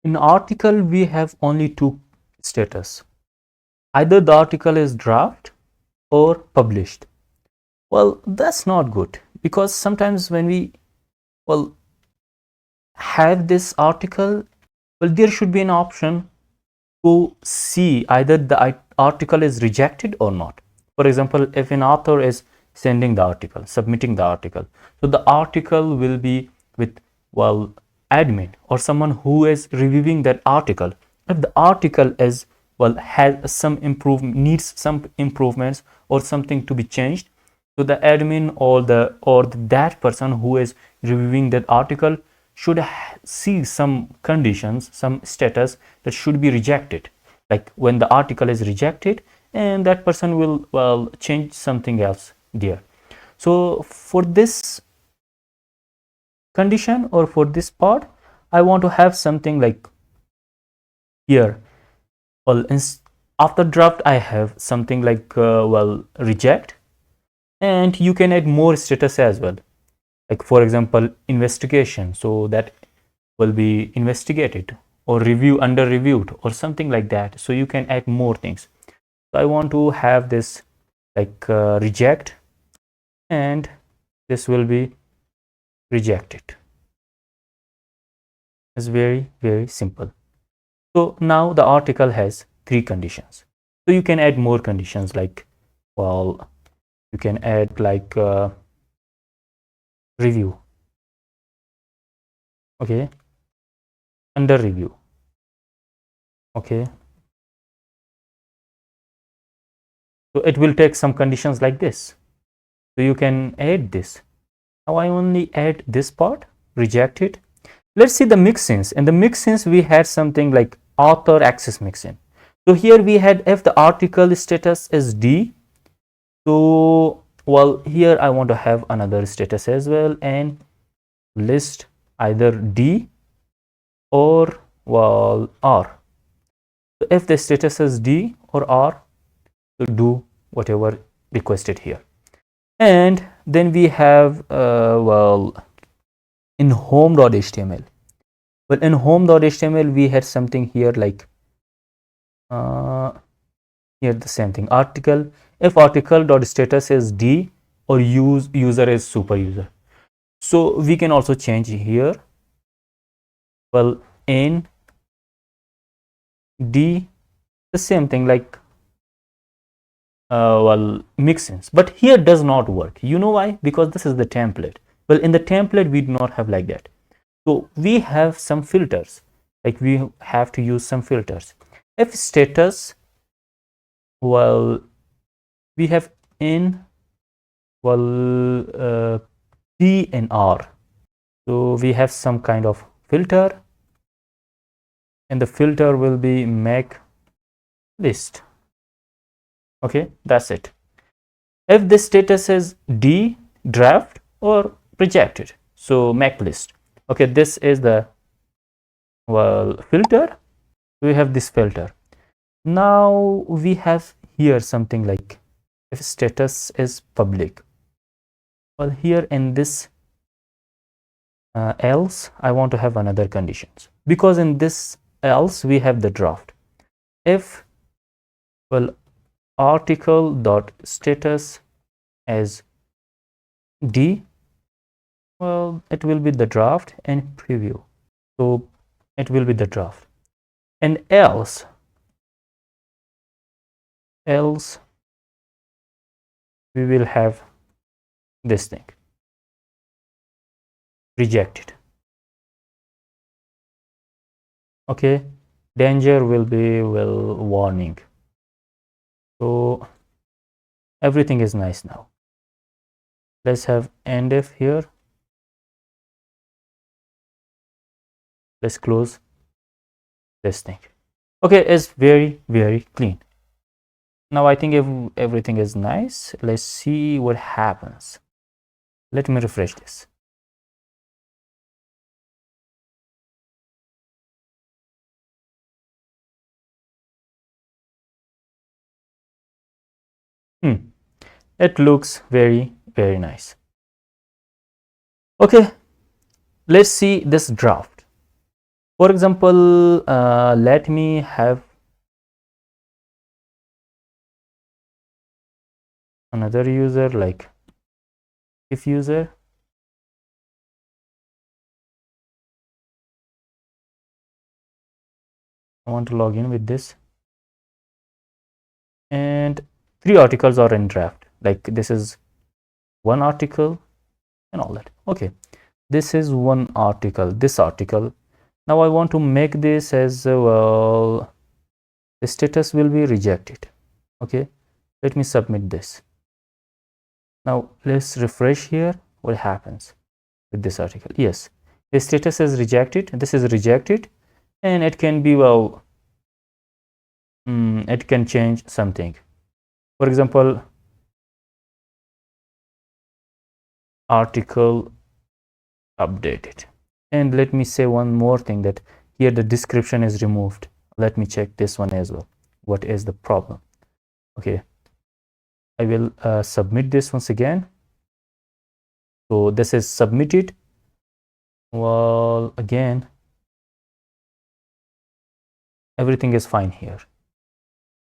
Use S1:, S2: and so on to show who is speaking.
S1: In article, we have only two status. Either the article is draft or published. Well, that's not good, because sometimes when we, well, have this article, well, there should be an option to see either the article is rejected or not. For example, if an author is sending the article, submitting the article, so the article will be with, well, admin or someone who is reviewing that article. If the article is, well, has some improvement, needs some improvements or something to be changed, so the admin or that person who is reviewing that article should see some conditions, some status that should be rejected, like when the article is rejected, and that person will, well, change something else there. So for this condition or for this part, I want to have something like here, well, after draft I have something like, well, reject, and you can add more status as well, like for example investigation, so that will be investigated, or review, under reviewed, or something like that. So you can add more things. So I want to have this like, reject, and this will be rejected. It's very simple. So now the article has 3 conditions. So you can add more conditions, like, well, you can add like, review, okay, under review, okay. So it will take some conditions like this. So you can add this. Now I only add this part, reject it. Let's see the mixins. In the mixins, we had something like author access mixin. So here we had, if the article status is D, so, well, here I want to have another status as well, and list either D or, well, R. So if the status is D or R, so do whatever requested here. And then we have, well, in home.html. Well, in home.html, we had something here like, here the same thing, article, if article.status is D or user is super user. So we can also change here, well, in D, the same thing like, well, mixins, but here does not work. You know why? Because this is the template. Well, in the template, we do not have like that. So we have some filters, like we have to use some filters. If status, well, we have in, well, P and R. So we have some kind of filter, and the filter will be make list. Okay, that's it. If the status is D, draft, or rejected, so make list. Okay, this is the, well, filter. We have this filter. Now we have here something like, if status is public, well, here in this, else, I want to have another conditions, because in this else we have the draft. If, well, article dot status as D, well, it will be the draft and preview, so it will be the draft. And else we will have this thing, rejected. Okay, danger will be, well, warning. So everything is nice now. Let's have end if here. Let's close this thing. Okay, it's very clean. Now I think if everything is nice, let's see what happens. Let me refresh this. It looks very nice. Okay, let's see this draft. For example, let me have another user, like if user. I want to log in with this, and 3 articles are in draft. Like this is one article and all that. Okay, this is one article, this article. Now I want to make this as well, the status will be rejected. Okay, let me submit this. Now let's refresh here. What happens with this article? Yes, the status is rejected. This is rejected, and it can be, well, it can change something. For example, article updated. And let me say one more thing, that here the description is removed. Let me check this one as well. What is the problem? Okay, I will submit this once again. So this is submitted. Well, again, everything is fine here.